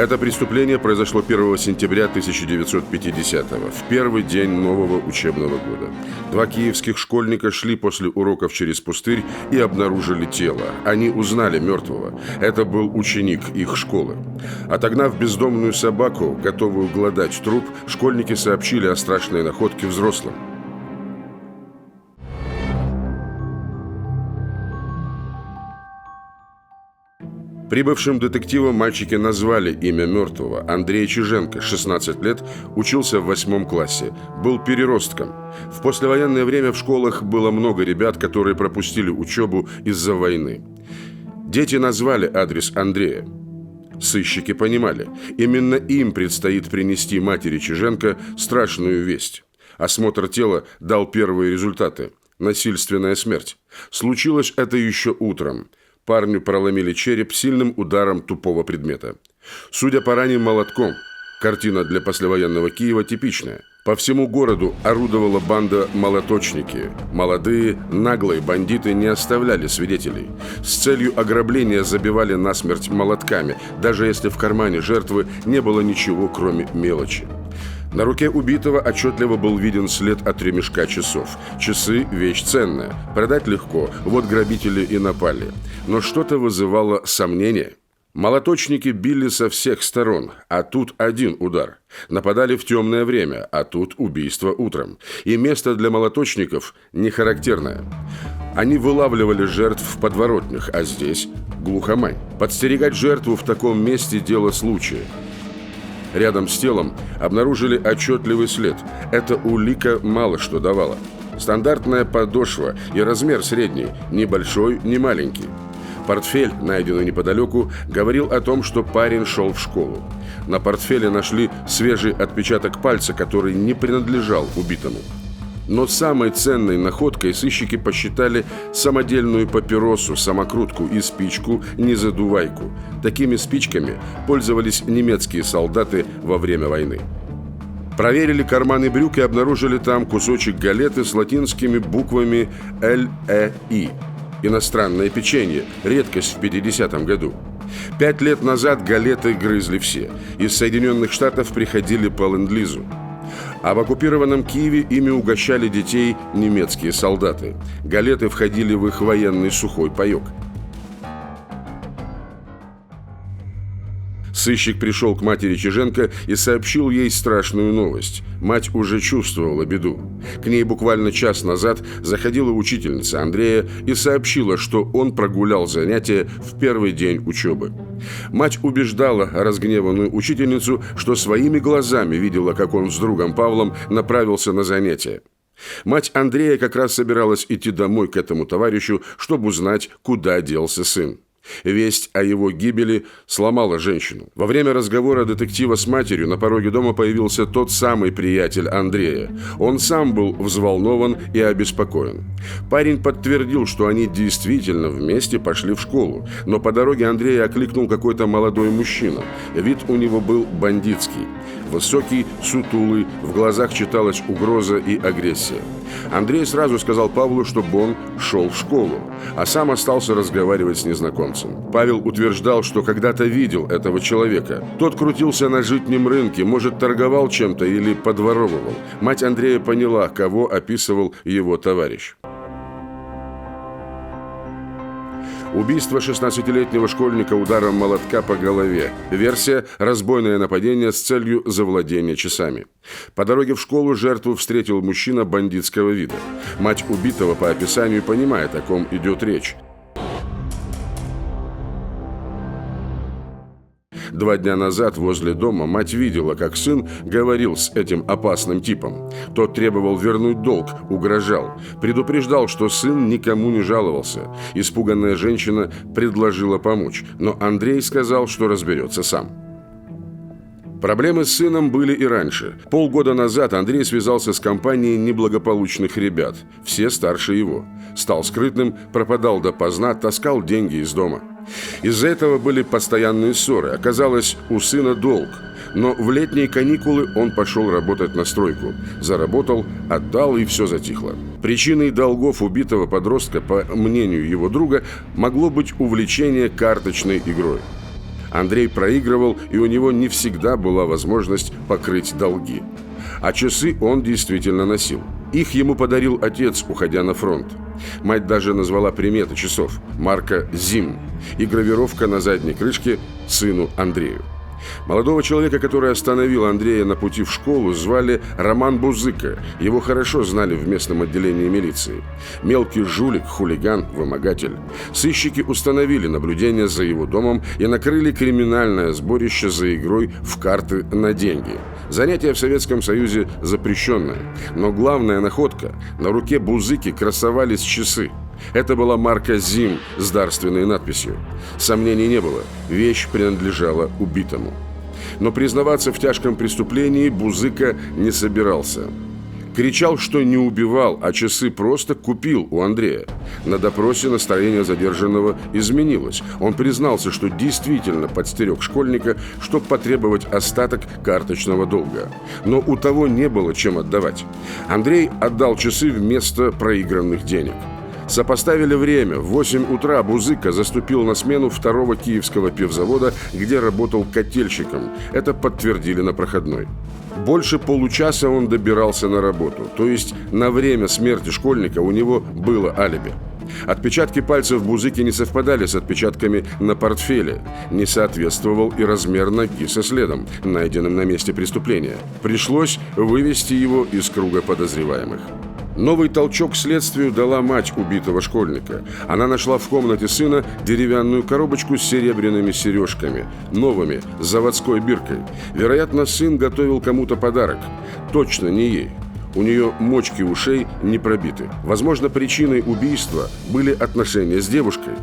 Это преступление произошло 1 сентября 1950-го, в первый день нового учебного года. Два киевских школьника шли после уроков через пустырь и обнаружили тело. Они узнали мертвого. Это был ученик их школы. Отогнав бездомную собаку, готовую глодать труп, школьники сообщили о страшной находке взрослым. Прибывшим детективам мальчики назвали имя мертвого. Андрей Чиженко, 16 лет, учился в 8 классе, был переростком. В послевоенное время в школах было много ребят, которые пропустили учебу из-за войны. Дети назвали адрес Андрея. Сыщики понимали, именно им предстоит принести матери Чиженко страшную весть. Осмотр тела дал первые результаты. Насильственная смерть. Случилось это еще утром. Парню проломили череп сильным ударом тупого предмета. Судя по ранам, молотком. Картина для послевоенного Киева типичная. По всему городу орудовала банда молоточники. Молодые, наглые бандиты не оставляли свидетелей. С целью ограбления забивали насмерть молотками, даже если в кармане жертвы не было ничего, кроме мелочи. На руке убитого отчетливо был виден след от ремешка часов. Часы – вещь ценная. Продать легко, вот грабители и напали. Но что-то вызывало сомнения. Молоточники били со всех сторон, а тут один удар. Нападали в темное время, а тут убийство утром. И место для молоточников не характерное. Они вылавливали жертв в подворотнях, а здесь глухомань. Подстерегать жертву в таком месте – дело случая. Рядом с телом обнаружили отчетливый след. Эта улика мало что давала. Стандартная подошва и размер средний, ни большой, ни маленький. Портфель, найденный неподалеку, говорил о том, что парень шел в школу. На портфеле нашли свежий отпечаток пальца, который не принадлежал убитому. Но самой ценной находкой сыщики посчитали самодельную папиросу, самокрутку и спичку-незадувайку. Такими спичками пользовались немецкие солдаты во время войны. Проверили карманы брюк и обнаружили там кусочек галеты с латинскими буквами «Л-Э-И». Иностранное печенье, редкость в 50-м году. 5 лет назад галеты грызли все. Из Соединенных Штатов приходили по ленд-лизу. А в оккупированном Киеве ими угощали детей немецкие солдаты. Галеты входили в их военный сухой паёк. Сыщик пришел к матери Чиженко и сообщил ей страшную новость. Мать уже чувствовала беду. К ней буквально час назад заходила учительница Андрея и сообщила, что он прогулял занятия в первый день учебы. Мать убеждала разгневанную учительницу, что своими глазами видела, как он с другом Павлом направился на занятия. Мать Андрея как раз собиралась идти домой к этому товарищу, чтобы узнать, куда делся сын. Весть о его гибели сломала женщину. Во время разговора детектива с матерью на пороге дома появился тот самый приятель Андрея. Он сам был взволнован и обеспокоен. Парень подтвердил, что они действительно вместе пошли в школу, но по дороге Андрея окликнул какой-то молодой мужчина. Вид у него был бандитский. Высокий, сутулый, в глазах читалась угроза и агрессия. Андрей сразу сказал Павлу, чтобы он шел в школу, а сам остался разговаривать с незнакомцем. Павел утверждал, что когда-то видел этого человека. Тот крутился на житнем рынке, может, торговал чем-то или подворовывал. Мать Андрея поняла, кого описывал его товарищ. Убийство 16-летнего школьника ударом молотка по голове. Версия – разбойное нападение с целью завладения часами. По дороге в школу жертву встретил мужчина бандитского вида. Мать убитого по описанию понимает, о ком идет речь. 2 дня назад возле дома мать видела, как сын говорил с этим опасным типом. Тот требовал вернуть долг, угрожал, предупреждал, что сын никому не жаловался. Испуганная женщина предложила помочь, но Андрей сказал, что разберется сам. Проблемы с сыном были и раньше. Полгода назад Андрей связался с компанией неблагополучных ребят, все старше его. Стал скрытным, пропадал допоздна, таскал деньги из дома. Из-за этого были постоянные ссоры. Оказалось, у сына долг. Но в летние каникулы он пошел работать на стройку. Заработал, отдал, и все затихло. Причиной долгов убитого подростка, по мнению его друга, могло быть увлечение карточной игрой. Андрей проигрывал, и у него не всегда была возможность покрыть долги. А часы он действительно носил. Их ему подарил отец, уходя на фронт. Мать даже назвала приметы часов – марка «Зим» и гравировка на задней крышке «Сыну Андрею». Молодого человека, который остановил Андрея на пути в школу, звали Роман Бузыка. Его хорошо знали в местном отделении милиции. Мелкий жулик, хулиган, вымогатель. Сыщики установили наблюдение за его домом и накрыли криминальное сборище за игрой в карты на деньги. Занятие в Советском Союзе запрещенное. Но главная находка – на руке Бузыки красовались часы. Это была марка «Зим» с дарственной надписью. Сомнений не было, вещь принадлежала убитому. Но признаваться в тяжком преступлении Бузыка не собирался. Кричал, что не убивал, а часы просто купил у Андрея. На допросе настроение задержанного изменилось. Он признался, что действительно подстерег школьника, чтобы потребовать остаток карточного долга. Но у того не было чем отдавать. Андрей отдал часы вместо проигранных денег. Сопоставили время. В 8 утра Бузыка заступил на смену 2-го Киевского пивзавода, где работал котельщиком. Это подтвердили на проходной. Больше получаса он добирался на работу. То есть на время смерти школьника у него было алиби. Отпечатки пальцев Бузыки не совпадали с отпечатками на портфеле. Не соответствовал и размер ноги со следом, найденным на месте преступления. Пришлось вывести его из круга подозреваемых. Новый толчок следствию дала мать убитого школьника. Она нашла в комнате сына деревянную коробочку с серебряными сережками, новыми, с заводской биркой. Вероятно, сын готовил кому-то подарок. Точно не ей. У нее мочки ушей не пробиты. Возможно, причиной убийства были отношения с девушкой.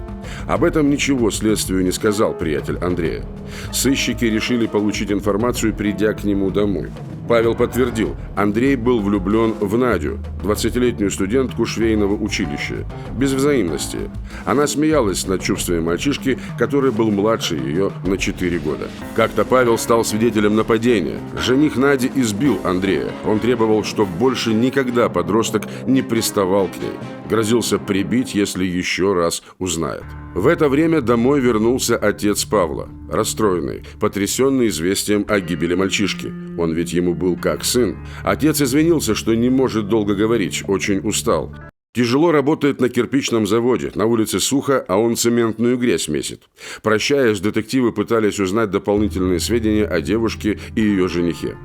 Об этом ничего следствию не сказал приятель Андрея. Сыщики решили получить информацию, придя к нему домой. Павел подтвердил, Андрей был влюблен в Надю, 20-летнюю студентку швейного училища, без взаимности. Она смеялась над чувствами мальчишки, который был младше ее на 4 года. Как-то Павел стал свидетелем нападения. Жених Нади избил Андрея. Он требовал, чтобы больше никогда подросток не приставал к ней. Грозился прибить, если еще раз узнает. В это время домой вернулся отец Павла, расстроенный, потрясенный известием о гибели мальчишки. Он ведь ему был как сын. Отец извинился, что не может долго говорить, очень устал. Тяжело работает на кирпичном заводе, на улице сухо, а он цементную грязь месит. Прощаясь, детективы пытались узнать дополнительные сведения о девушке и ее женихе.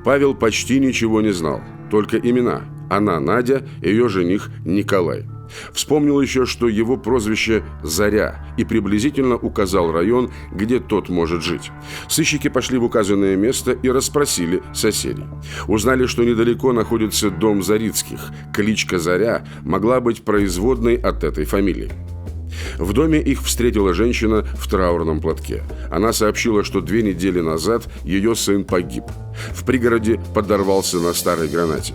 Павел почти ничего не знал, только имена. Она Надя, ее жених Николай. Вспомнил еще, что его прозвище «Заря» и приблизительно указал район, где тот может жить. Сыщики пошли в указанное место и расспросили соседей. Узнали, что недалеко находится дом Зарицких. Кличка «Заря» могла быть производной от этой фамилии. В доме их встретила женщина в траурном платке. Она сообщила, что 2 недели назад ее сын погиб. В пригороде подорвался на старой гранате.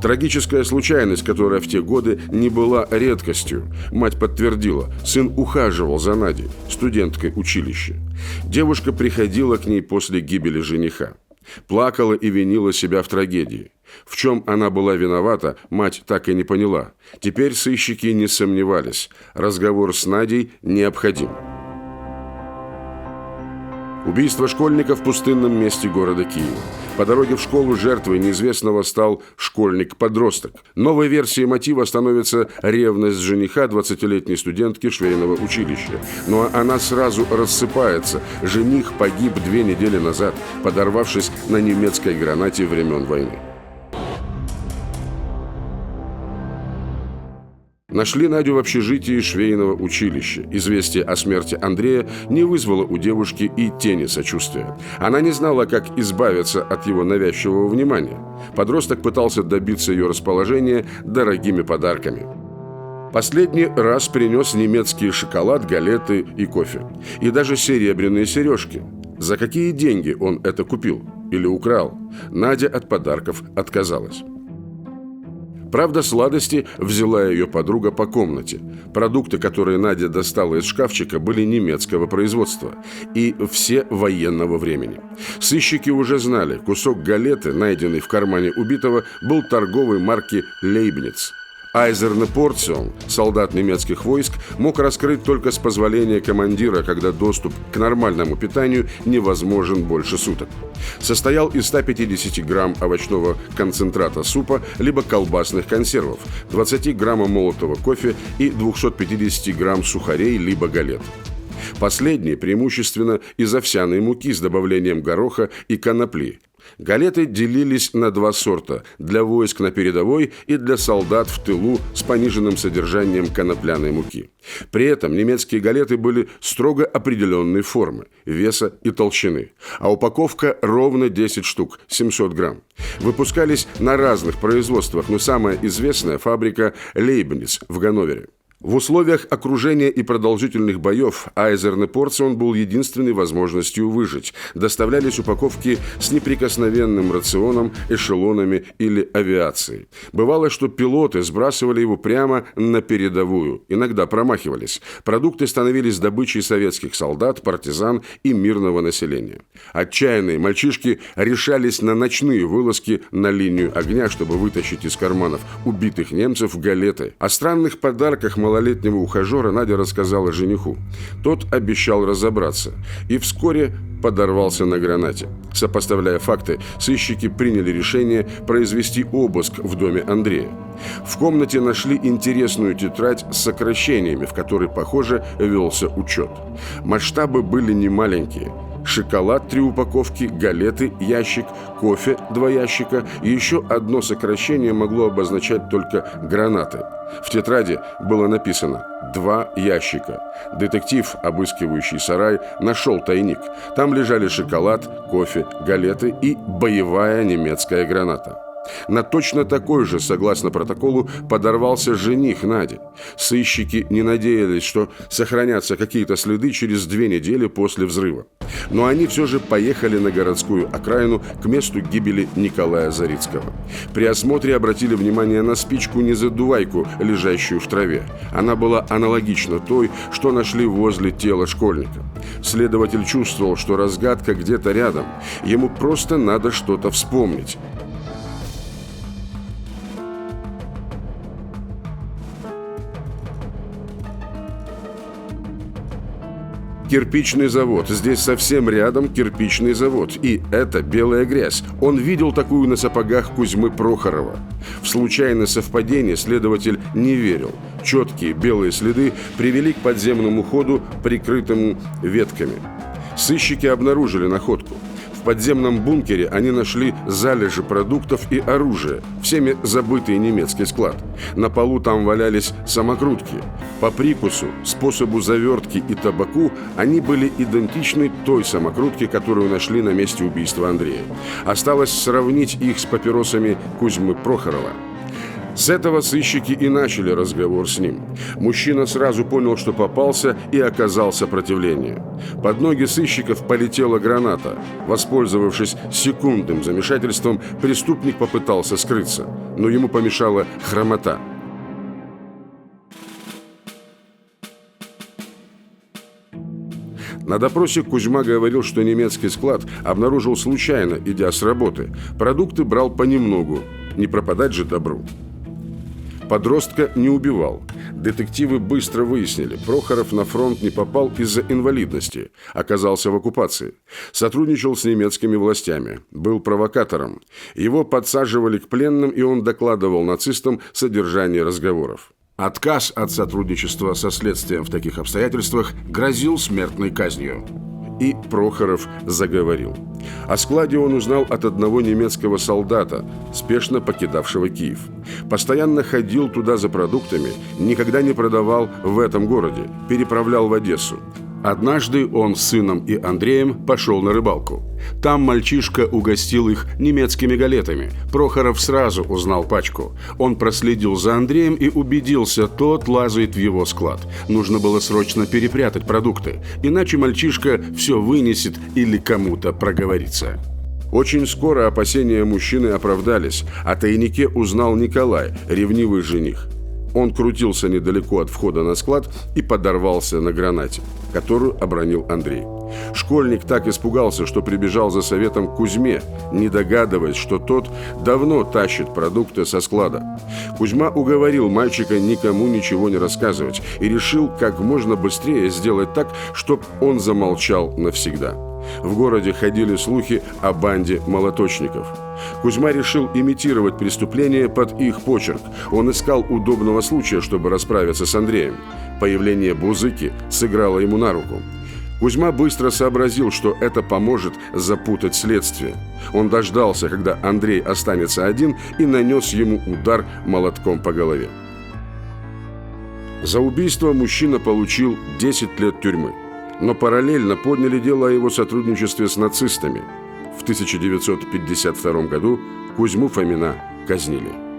Трагическая случайность, которая в те годы не была редкостью. Мать подтвердила, сын ухаживал за Надей, студенткой училища. Девушка приходила к ней после гибели жениха. Плакала и винила себя в трагедии. В чем она была виновата, мать так и не поняла. Теперь сыщики не сомневались. Разговор с Надей необходим. Убийство школьника в пустынном месте города Киева. По дороге в школу жертвой неизвестного стал школьник-подросток. Новой версией мотива становится ревность жениха 20-летней студентки швейного училища. Но она сразу рассыпается. Жених погиб 2 недели назад, подорвавшись на немецкой гранате времен войны. Нашли Надю в общежитии швейного училища. Известие о смерти Андрея не вызвало у девушки и тени сочувствия. Она не знала, как избавиться от его навязчивого внимания. Подросток пытался добиться ее расположения дорогими подарками. Последний раз принес немецкий шоколад, галеты и кофе. И даже серебряные сережки. За какие деньги он это купил? Или украл? Надя от подарков отказалась. Правда, сладости взяла ее подруга по комнате. Продукты, которые Надя достала из шкафчика, были немецкого производства. И все военного времени. Сыщики уже знали, кусок галеты, найденный в кармане убитого, был торговой марки «Лейбниц». Айзерне Порцион, солдат немецких войск, мог раскрыть только с позволения командира, когда доступ к нормальному питанию невозможен больше суток. Состоял из 150 грамм овощного концентрата супа либо колбасных консервов, 20 граммов молотого кофе и 250 грамм сухарей либо галет. Последние преимущественно из овсяной муки с добавлением гороха и конопли. Галеты делились на два сорта – для войск на передовой и для солдат в тылу с пониженным содержанием конопляной муки. При этом немецкие галеты были строго определенной формы, веса и толщины, а упаковка ровно 10 штук, 700 грамм. Выпускались на разных производствах, но самая известная – фабрика Лейбниц в Ганновере. В условиях окружения и продолжительных боев Айзерне Порцион был единственной возможностью выжить. Доставлялись упаковки с неприкосновенным рационом, эшелонами или авиацией. Бывало, что пилоты сбрасывали его прямо на передовую, иногда промахивались. Продукты становились добычей советских солдат, партизан и мирного населения. Отчаянные мальчишки решались на ночные вылазки на линию огня, чтобы вытащить из карманов убитых немцев галеты. О странных подарках малолетнего ухажера Надя рассказала жениху. Тот обещал разобраться и вскоре подорвался на гранате. Сопоставляя факты, сыщики приняли решение произвести обыск в доме Андрея. В комнате нашли интересную тетрадь с сокращениями, в которой, похоже, велся учет. Масштабы были немаленькие. Шоколад 3 упаковки, галеты ящик, кофе 2 ящика и еще одно сокращение могло обозначать только гранаты. В тетради было написано 2 ящика. Детектив, обыскивающий сарай, нашел тайник. Там лежали шоколад, кофе, галеты и боевая немецкая граната. На точно такой же, согласно протоколу, подорвался жених Нади. Сыщики не надеялись, что сохранятся какие-то следы через 2 недели после взрыва. Но они все же поехали на городскую окраину к месту гибели Николая Зарицкого. При осмотре обратили внимание на спичку-незадувайку, лежащую в траве. Она была аналогична той, что нашли возле тела школьника. Следователь чувствовал, что разгадка где-то рядом. Ему просто надо что-то вспомнить. Кирпичный завод. Здесь совсем рядом кирпичный завод. И это белая грязь. Он видел такую на сапогах Кузьмы Прохорова. В случайное совпадение следователь не верил. Четкие белые следы привели к подземному ходу, прикрытому ветками. Сыщики обнаружили находку. В подземном бункере они нашли залежи продуктов и оружия, всеми забытый немецкий склад. На полу там валялись самокрутки. По прикусу, способу завертки и табаку они были идентичны той самокрутке, которую нашли на месте убийства Андрея. Осталось сравнить их с папиросами Кузьмы Прохорова. С этого сыщики и начали разговор с ним. Мужчина сразу понял, что попался, и оказал сопротивление. Под ноги сыщиков полетела граната. Воспользовавшись секундным замешательством, преступник попытался скрыться, но ему помешала хромота. На допросе Кузьма говорил, что немецкий склад обнаружил случайно, идя с работы. Продукты брал понемногу, не пропадать же добру. Подростка не убивал. Детективы быстро выяснили, Прохоров на фронт не попал из-за инвалидности, оказался в оккупации. Сотрудничал с немецкими властями, был провокатором. Его подсаживали к пленным, и он докладывал нацистам содержание разговоров. Отказ от сотрудничества со следствием в таких обстоятельствах грозил смертной казнью. И Прохоров заговорил. О складе он узнал от одного немецкого солдата, спешно покидавшего Киев. Постоянно ходил туда за продуктами, никогда не продавал в этом городе, переправлял в Одессу. Однажды он с сыном и Андреем пошел на рыбалку. Там мальчишка угостил их немецкими галетами. Прохоров сразу узнал пачку. Он проследил за Андреем и убедился, тот лазает в его склад. Нужно было срочно перепрятать продукты, иначе мальчишка все вынесет или кому-то проговорится. Очень скоро опасения мужчины оправдались. О тайнике узнал Николай, ревнивый жених. Он крутился недалеко от входа на склад и подорвался на гранате, которую обронил Андрей. Школьник так испугался, что прибежал за советом к Кузьме, не догадываясь, что тот давно тащит продукты со склада. Кузьма уговорил мальчика никому ничего не рассказывать и решил как можно быстрее сделать так, чтобы он замолчал навсегда. В городе ходили слухи о банде молоточников. Кузьма решил имитировать преступление под их почерк. Он искал удобного случая, чтобы расправиться с Андреем. Появление Бузыки сыграло ему на руку. Кузьма быстро сообразил, что это поможет запутать следствие. Он дождался, когда Андрей останется один, и нанес ему удар молотком по голове. За убийство мужчина получил 10 лет тюрьмы. Но параллельно подняли дело о его сотрудничестве с нацистами. В 1952 году Кузьму Фомина казнили.